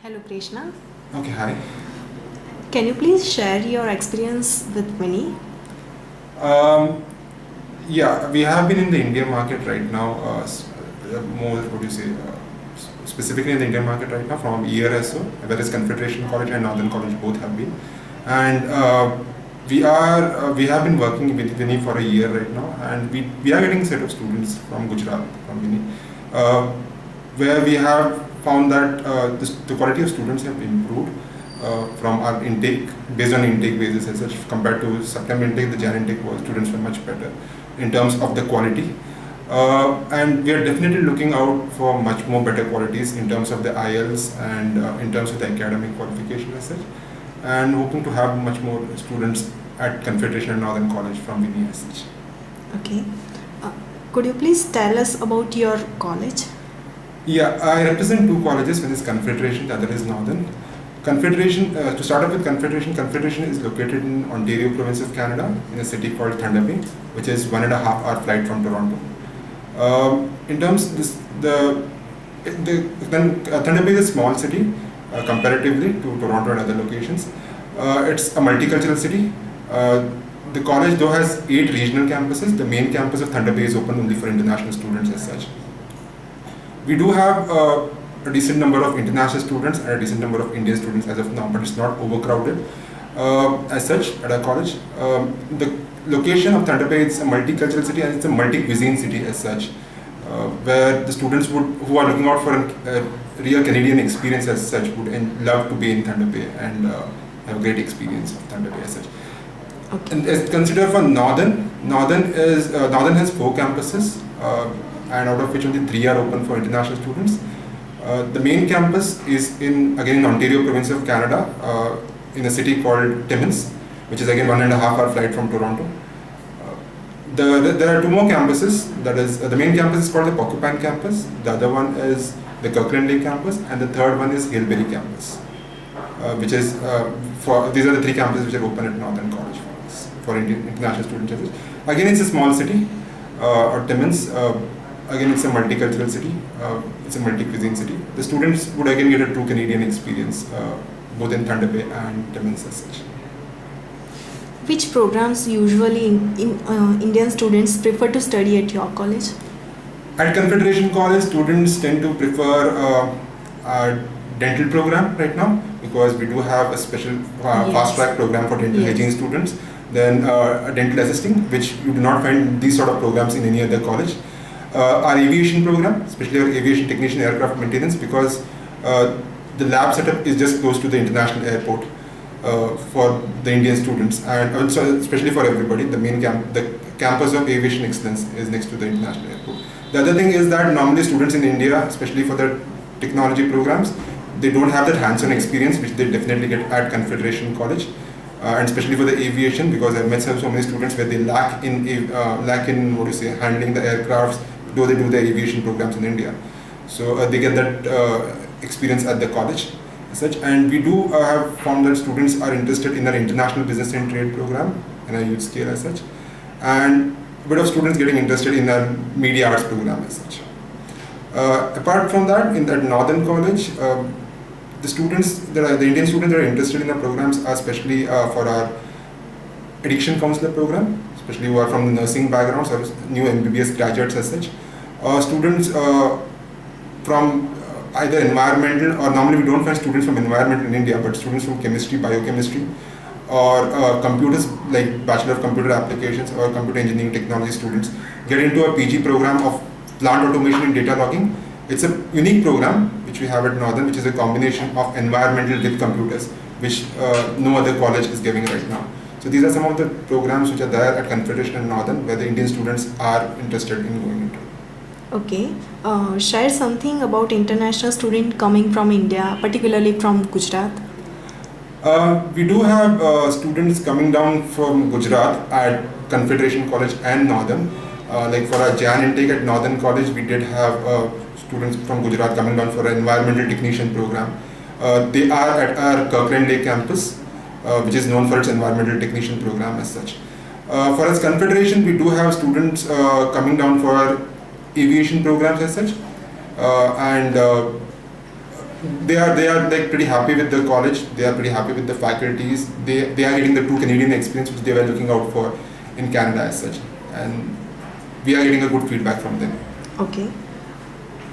Hello Krishna. Okay, hi. Can you please share your experience with Winny? Um, yeah, we have been in the Indian market right now, more, what do you say, specifically in the Indian market right now from a year or so, whereas Confederation College and Northern College both have been. And we have been working with Winnie for a year right now, and we are getting a set of students from Gujarat, from Winnie, uh, where we have found that the quality of students have improved from our intake, based on intake basis as such. Compared to September intake, the Jan intake was, students were much better in terms of the quality. And we are definitely looking out for much more better qualities in terms of the IELTS and in terms of the academic qualification as such, and hoping to have much more students at Confederation and Northern College from Winnie as such. Okay. Uh, could you please tell us about your college? Yeah, I represent two colleges. One is Confederation, the other is Northern. Confederation, to start off with Confederation is located in Ontario province of Canada, in a city called Thunder Bay, which is 1.5 hour flight from Toronto. In terms of this, Thunder Bay is a small city comparatively to Toronto and other locations. It's a multicultural city. The college though has 8 regional campuses. The main campus of Thunder Bay is open only for international students as such. We do have a decent number of international students and a decent number of Indian students as of now, but it's not overcrowded as such at our college. The location of Thunder Bay is a multicultural city and it's a multi-cuisine city as such, where the students who are looking out for a real Canadian experience as such would love to be in Thunder Bay and have a great experience of Thunder Bay as such. Okay. And as considered for Northern has 4 campuses, and out of which only 3 are open for international students. The main campus is in Ontario province of Canada, in a city called Timmins, which is again 1.5 hour flight from Toronto. There are 2 more campuses. That is, the main campus is called the Porcupine campus. The other one is the Kirkland Lake campus, and the third one is Hillberry campus, which is these are the 3 campuses which are open at Northern College for international students. Again, it's a small city, or Timmins. Again, it's a multicultural city, it's a multi-cuisine city. The students would again get a true Canadian experience, both in Thunder Bay and Timmins as such. Which programs usually Indian students prefer to study at your college? At Confederation College, students tend to prefer our dental program right now, because we do have a special fast track program for dental hygiene students. Then a dental assisting, which you do not find these sort of programs in any other college. Our aviation program, especially our aviation technician aircraft maintenance, because the lab setup is just close to the international airport for the Indian students, and also especially for everybody. The campus of aviation excellence is next to the international airport. The other thing is that normally students in India, especially for the technology programs, they don't have that hands-on experience, which they definitely get at Confederation College. And especially for the aviation, because I've met so many students where they lack in handling the aircrafts, though they do the aviation programs in India. So they get that experience at the college as such. And we do have found that students are interested in our international business and trade program and our youth scale as such, and a bit of students getting interested in our media arts program as such. Apart from that, in that Northern College, the Indian students that are interested in the programs are especially for our addiction counselor program, especially who are from the nursing backgrounds or new MBBS graduates as such. Students from either environmental, or normally we don't find students from environment in India, but students from chemistry, biochemistry, or computers, like Bachelor of Computer Applications or Computer Engineering Technology students, get into a PG program of plant automation and data logging. It's a unique program which we have at Northern, which is a combination of environmental with computers, which no other college is giving right now. So these are some of the programs which are there at Confederation and Northern, where the Indian students are interested in going into. Okay. Share something about international student coming from India, particularly from Gujarat. We do have students coming down from Gujarat at Confederation College and Northern. Like for our Jan intake at Northern College, we did have students from Gujarat coming down for an environmental technician program. They are at our Kirkland Lake campus, which is known for its environmental technician program as such. For us Confederation, we do have students coming down for aviation programs as such, and they are like pretty happy with the college. They are pretty happy with the faculties. They are getting the true Canadian experience which they were looking out for in Canada as such, and we are getting a good feedback from them. Okay.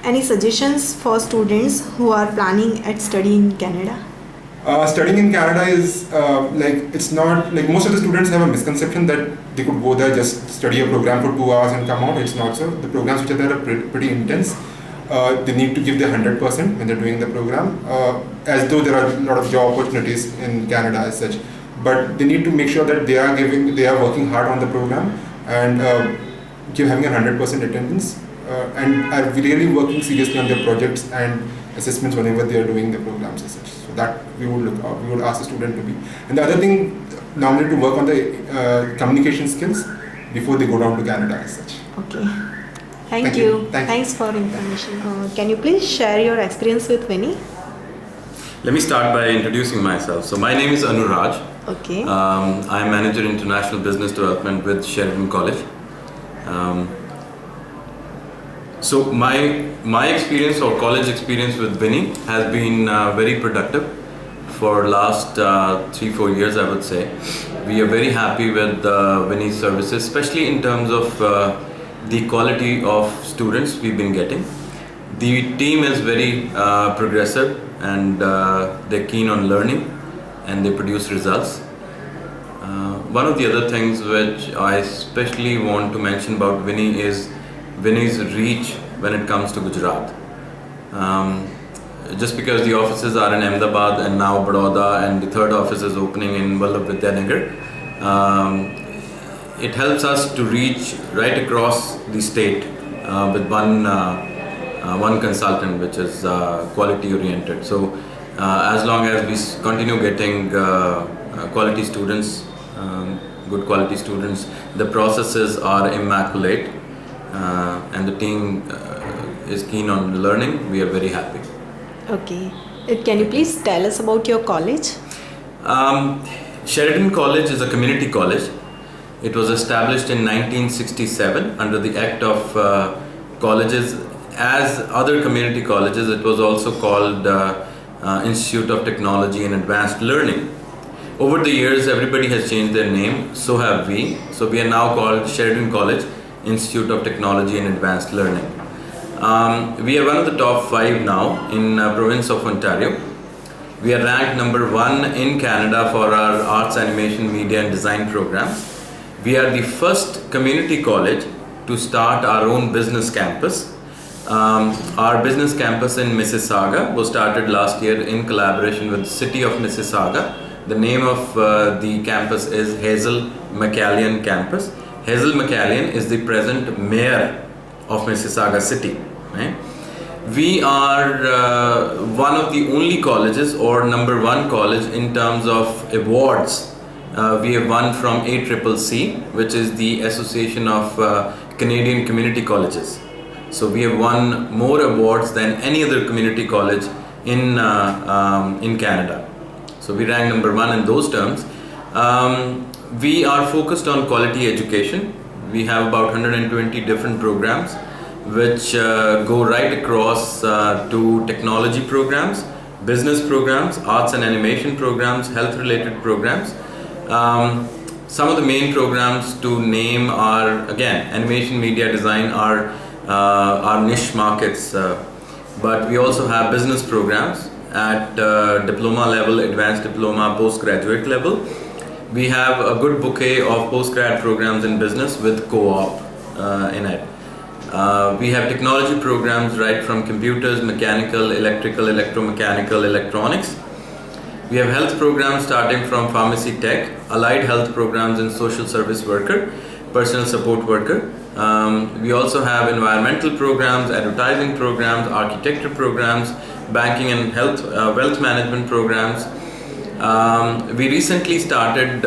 Any suggestions for students who are planning at study in Canada? Studying in Canada is like, it's not like, most of the students have a misconception that they could go there, just study a program for 2 hours and come out. It's not so. The programs which are there are pretty intense. They need to give their 100% when they're doing the program, as though there are a lot of job opportunities in Canada as such. But they need to make sure that they are working hard on the program and having a 100% attendance, and are really working seriously on their projects and assessments whenever they are doing the programs as such. So that we would ask the student to be. And the other thing, normally to work on the communication skills before they go down to Canada as such. Okay. Thank you. Thanks for information. Can you please share your experience with Winny? Let me start by introducing myself. So my name is Anuraj. Okay. I'm Manager International Business Development with Sheridan College. So my experience or college experience with Winny has been very productive for last 3-4 years, I would say. We are very happy with Winny's services, especially in terms of the quality of students we've been getting. The team is very progressive, and they're keen on learning, and they produce results. One of the other things which I especially want to mention about Winny is Winny's reach when it comes to Gujarat. Just because the offices are in Ahmedabad and now Baroda, and the third office is opening in Vallabh Vidyanagar, it helps us to reach right across the state with one consultant, which is quality oriented. So as long as we continue getting quality students, good quality students, the processes are immaculate, and the team is keen on learning, we are very happy. Okay. Can you please tell us about your college? Sheridan College is a community college. It was established in 1967 under the Act of Colleges. As other community colleges, it was also called Institute of Technology and Advanced Learning. Over the years, everybody has changed their name, so have we. So we are now called Sheridan College Institute of Technology and Advanced Learning. We are one of the top 5 now in province of Ontario. We are ranked number 1 in Canada for our arts, animation, media and design programs. We are the first community college to start our own business campus. Our business campus in Mississauga was started last year in collaboration with the city of Mississauga. The name of the campus is Hazel McCallion Campus. Hazel McCallion is the present mayor of Mississauga City. Right? We are one of the only colleges, or number 1 college in terms of awards. We have won from ACCC, which is the Association of Canadian Community Colleges. So we have won more awards than any other community college in Canada. So we rank number 1 in those terms. We are focused on quality education. We have about 120 different programs which go right across to technology programs, business programs, arts and animation programs, health related programs. Some of the main programs to name are, again, animation, media, design are niche markets, but we also have business programs at diploma level, advanced diploma, postgraduate level. We have a good bouquet of postgrad programs in business with co-op in it. We have technology programs right from computers, mechanical, electrical, electromechanical, electronics. We have health programs starting from pharmacy tech, allied health programs in social service worker, personal support worker. We also have environmental programs, advertising programs, architecture programs, banking and health, wealth management programs. We recently started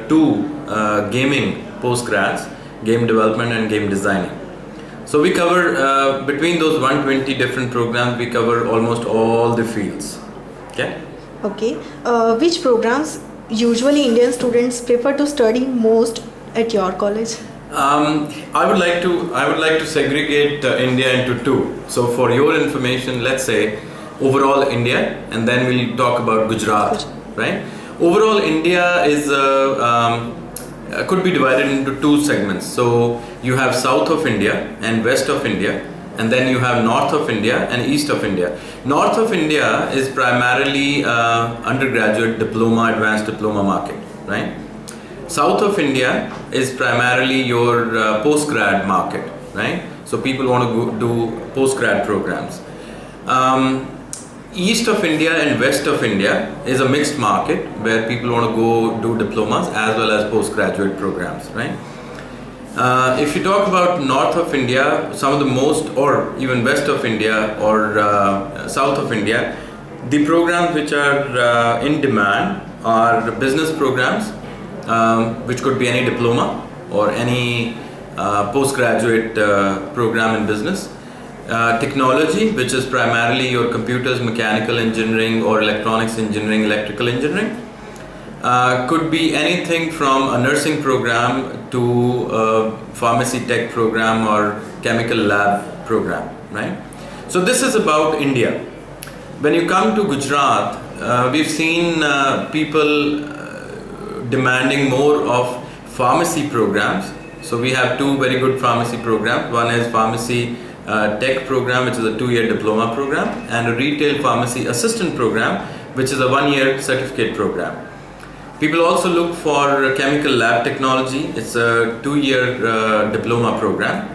2 gaming postgrads, game development and game designing. So we cover, between those 120 different programs, we cover almost all the fields. Okay? Okay. Which programs usually Indian students prefer to study most at your college? I would like to segregate India into 2. So for your information, let's say overall India, and then we'll talk about Gujarat, right? Overall India is could be divided into two segments. So you have south of India and west of India, and then you have north of India and east of India. North of India is primarily undergraduate diploma, advanced diploma market, right? South of India is primarily your post-grad market, right? So people want to go do post-grad programs. East of India and west of India is a mixed market where people want to go do diplomas as well as postgraduate programs, right? If you talk about north of India, some of the most, or even west of India or south of India, the programs which are in demand are business programs, which could be any diploma or any postgraduate program in business. Technology, which is primarily your computers, mechanical engineering or electronics engineering, electrical engineering. Could be anything from a nursing program to a pharmacy tech program or chemical lab program, right? So this is about India. When you come to Gujarat, we've seen people demanding more of pharmacy programs. So we have two very good pharmacy programs. One is pharmacy tech program, which is a 2-year diploma program, and a retail pharmacy assistant program, which is a 1-year certificate program. People also look for chemical lab technology. It's a 2-year diploma program,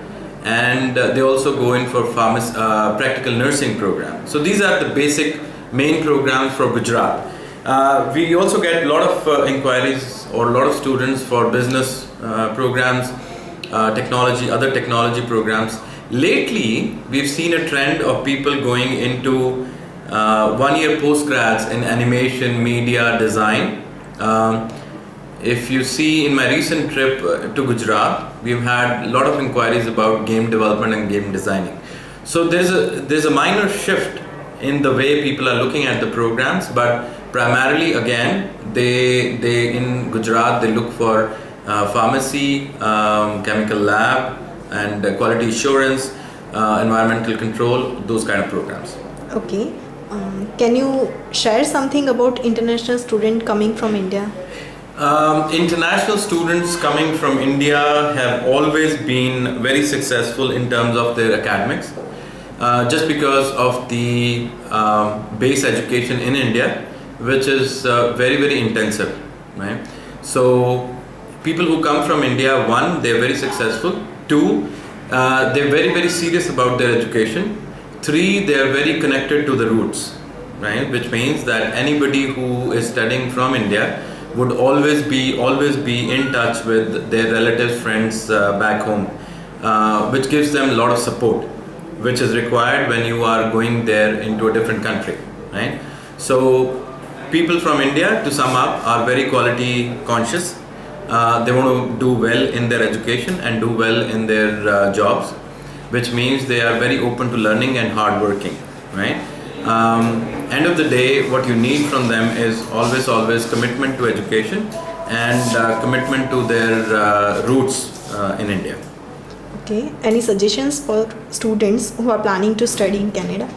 and they also go in for practical nursing program. So these are the basic main programs for Gujarat. We also get a lot of inquiries or a lot of students for business programs, technology, other technology programs. Lately, we've seen a trend of people going into 1-year postgrads in animation, media, design. If you see in my recent trip to Gujarat, we've had a lot of inquiries about game development and game designing. So there's a minor shift in the way people are looking at the programs, but primarily again, they in Gujarat they look for pharmacy, chemical lab, and quality assurance, environmental control, those kind of programs. Okay. Can you share something about international student coming from India? International students coming from India have always been very successful in terms of their academics, just because of the base education in India, which is very, very intensive, right? So people who come from India, one, they're very successful. Two, they're very, very serious about their education. Three, they are very connected to the roots, right? Which means that anybody who is studying from India would always be in touch with their relatives, friends back home, which gives them a lot of support, which is required when you are going there into a different country, right? So people from India, to sum up, are very quality conscious. They want to do well in their education and do well in their jobs, which means they are very open to learning and hardworking, right? End of the day, what you need from them is always commitment to education and commitment to their roots in India. Okay. Any suggestions for students who are planning to study in Canada?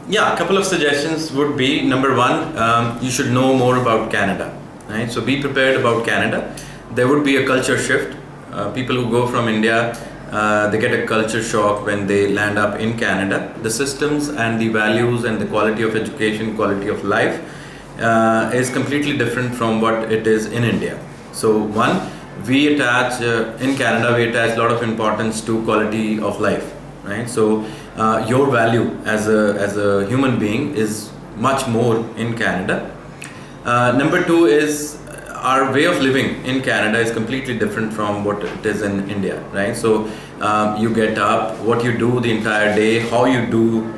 Yeah, a couple of suggestions would be, number one, you should know more about Canada. Right? So be prepared about Canada. There would be a culture shift. People who go from India, they get a culture shock when they land up in Canada. The systems and the values and the quality of education, quality of life is completely different from what it is in India. So one, we attach, in Canada, we attach a lot of importance to quality of life. Right? So your value as a human being is much more in Canada. Number two is our way of living in Canada is completely different from what it is in India, right? So you get up, what you do the entire day, how you do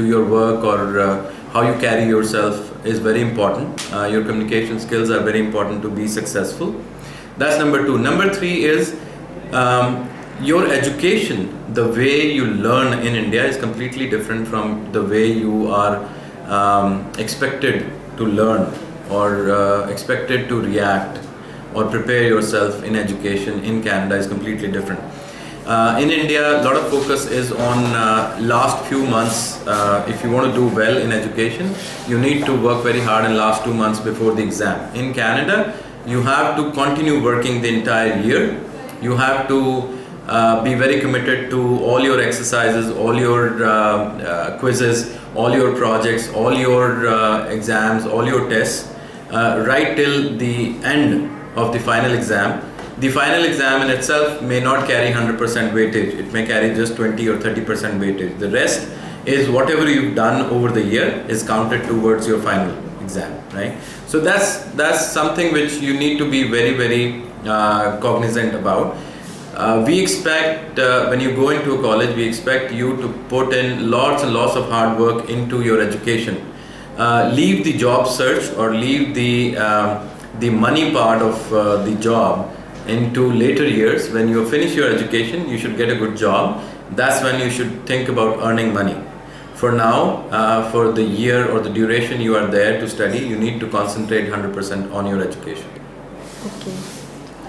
your work, or how you carry yourself is very important. Your communication skills are very important to be successful. That's number two. Number three is your education, the way you learn in India is completely different from the way you are expected to learn or expected to react or prepare yourself in education in Canada is completely different. In India, a lot of focus is on last few months. If you want to do well in education, you need to work very hard in last 2 months before the exam. In Canada, you have to continue working the entire year. You have to be very committed to all your exercises, all your quizzes, all your projects, all your exams, all your tests, right till the end of the final exam. The final exam in itself may not carry 100% weightage. It may carry just 20 or 30% weightage. The rest is whatever you've done over the year is counted towards your final exam, right? So that's something which you need to be very cognizant about. We expect when you go into a college, we expect you to put in lots and lots of hard work into your education. Leave the job search or leave the money part of the job into later years. When you finish your education, you should get a good job. That's when you should think about earning money. For now, for the year or the duration you are there to study, you need to concentrate 100% on your education. Okay.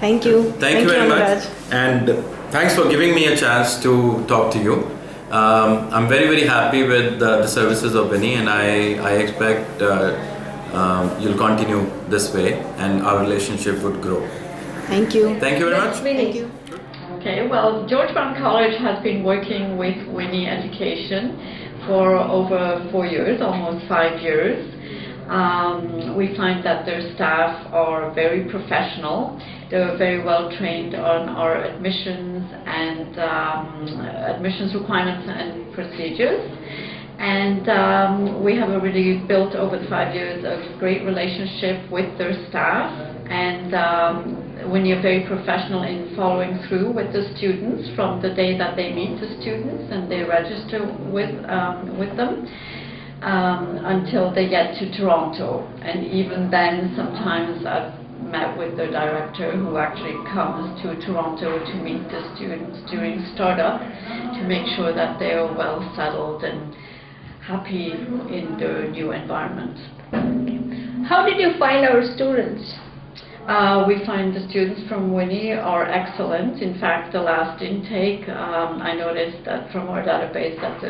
Thank you. Thank you very much. And thanks for giving me a chance to talk to you. I'm very happy with the services of Winny, and I expect you'll continue this way and our relationship would grow. Thank you. Thank you very much. Thank you. Okay, well, George Brown College has been working with Winny Education for over 4 years, almost 5 years. We find that their staff are very professional. They're very well trained on our admissions and admissions requirements and procedures. And we have already built over the 5 years a great relationship with their staff. And when you're very professional in following through with the students from the day that they meet the students and they register with them until they get to Toronto. And even then, sometimes I've met with the director who actually comes to Toronto to meet the students during startup to make sure that they are well settled and happy in their new environment. How did you find our students? We find the students from Winny are excellent. In fact, the last intake, I noticed that from our database that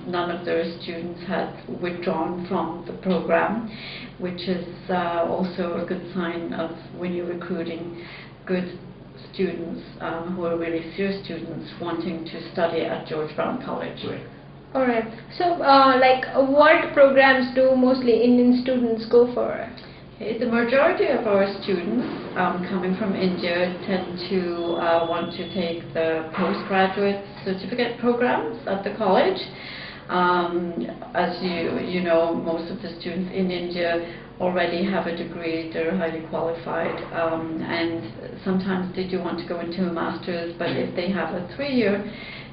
none of their students had withdrawn from the program, which is also a good sign of when you're recruiting good students who are really serious students wanting to study at George Brown College. All right. So, what programs do mostly Indian students go for? The majority of our students coming from India tend to want to take the postgraduate certificate programs at the college. As you know, most of the students in India already have a degree, they're highly qualified, and sometimes they do want to go into a master's, but if they have a 3-year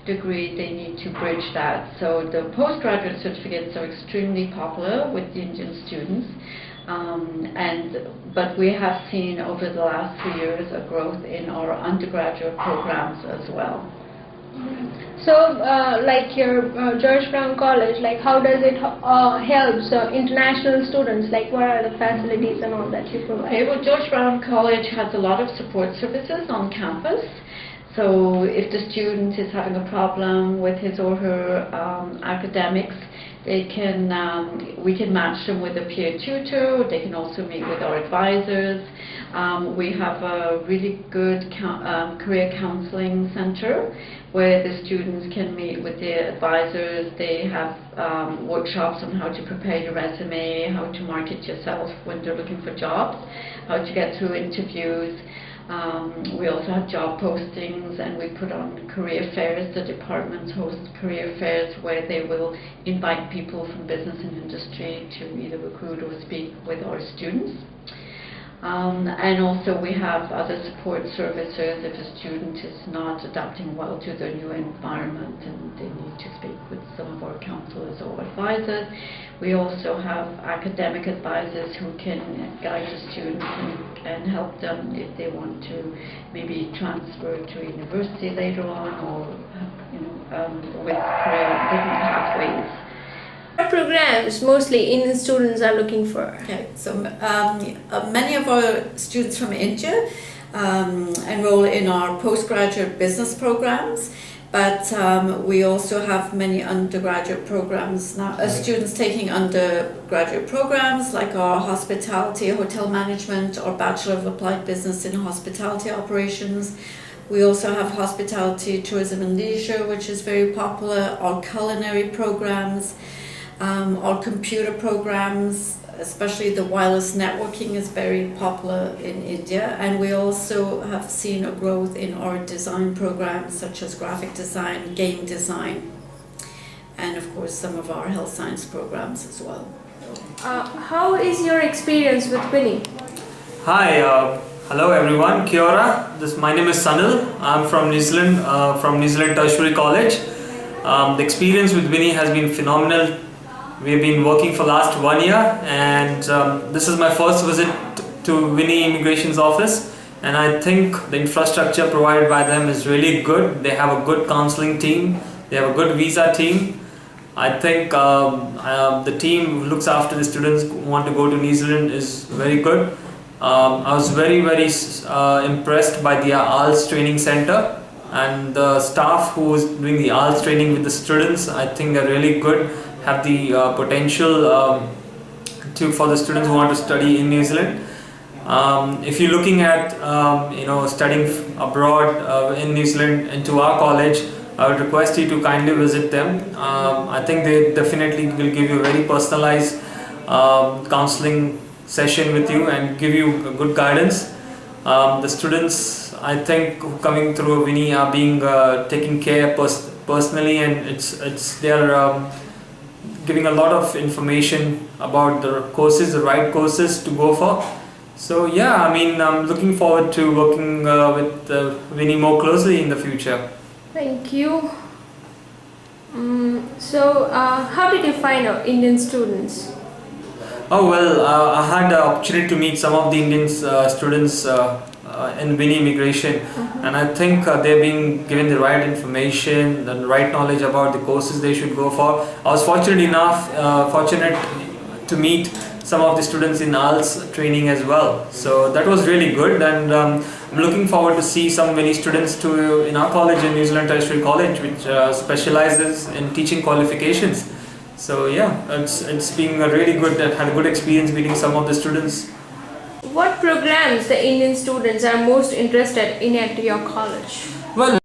degree, they need to bridge that. So the postgraduate certificates are extremely popular with the Indian students. But we have seen over the last 3 years a growth in our undergraduate programs as well. So, like your George Brown College, like how does it help international students? Like what are the facilities and all that you provide? Okay, well, George Brown College has a lot of support services on campus. So if the student is having a problem with his or her academics, we can match them with a peer tutor. They can also meet with our advisors. We have a really good career counseling center where the students can meet with their advisors. They have workshops on how to prepare your resume, how to market yourself when they're looking for jobs, how to get through interviews. We also have job postings, and we put on career fairs. The departments host career fairs where they will invite people from business and industry to either recruit or speak with our students. And also we have other support services if a student is not adapting well to their new environment and they need to speak with some of our counselors or advisors. We also have academic advisors who can guide the students and help them if they want to maybe transfer to university later on, or with career different pathways. What programs mostly Indian students are looking for? Okay, so many of our students from India enroll in our postgraduate business programs. But we also have many undergraduate programs now, students taking undergraduate programs like our hospitality, hotel management, or Bachelor of Applied Business in Hospitality Operations. We also have hospitality, tourism and leisure, which is very popular, our culinary programs, our computer programs, especially the wireless networking is very popular in India, and we also have seen a growth in our design programs such as graphic design, game design, and of course some of our health science programs as well. How is your experience with Winny? Hi, hello everyone, Kia ora. My name is Sanil. I'm from New Zealand, Tertiary College. The experience with Winny has been phenomenal. We've been working for last 1 year, and this is my first visit to Winny Immigration's office, and I think the infrastructure provided by them is really good. They have a good counseling team, they have a good visa team. I think the team who looks after the students who want to go to New Zealand is very good. I was very impressed by the ALS training center, and the staff who is doing the ALS training with the students, I think they're really good, have the potential for the students who want to study in New Zealand. If you're looking at studying abroad in New Zealand into our college, I would request you to kindly visit them. I think they definitely will give you a very personalized counseling session with you and give you a good guidance. The students, I think, coming through Winny are being taken care personally, and they are giving a lot of information about the courses, the right courses to go for. So yeah, I mean, I'm looking forward to working with Winny more closely in the future. Thank you. How did you find our Indian students? Oh well, I had the opportunity to meet some of the Indian students in Winny Immigration, and I think they're being given the right information, the right knowledge about the courses they should go for. I was fortunate to meet some of the students in ALS training as well, so that was really good, and I'm looking forward to see some Winny students in our college, in New Zealand Tertiary College, which specializes in teaching qualifications. So yeah, it's been really good. I've had a good experience meeting some of the students. What programs the Indian students are most interested in at your college? Well,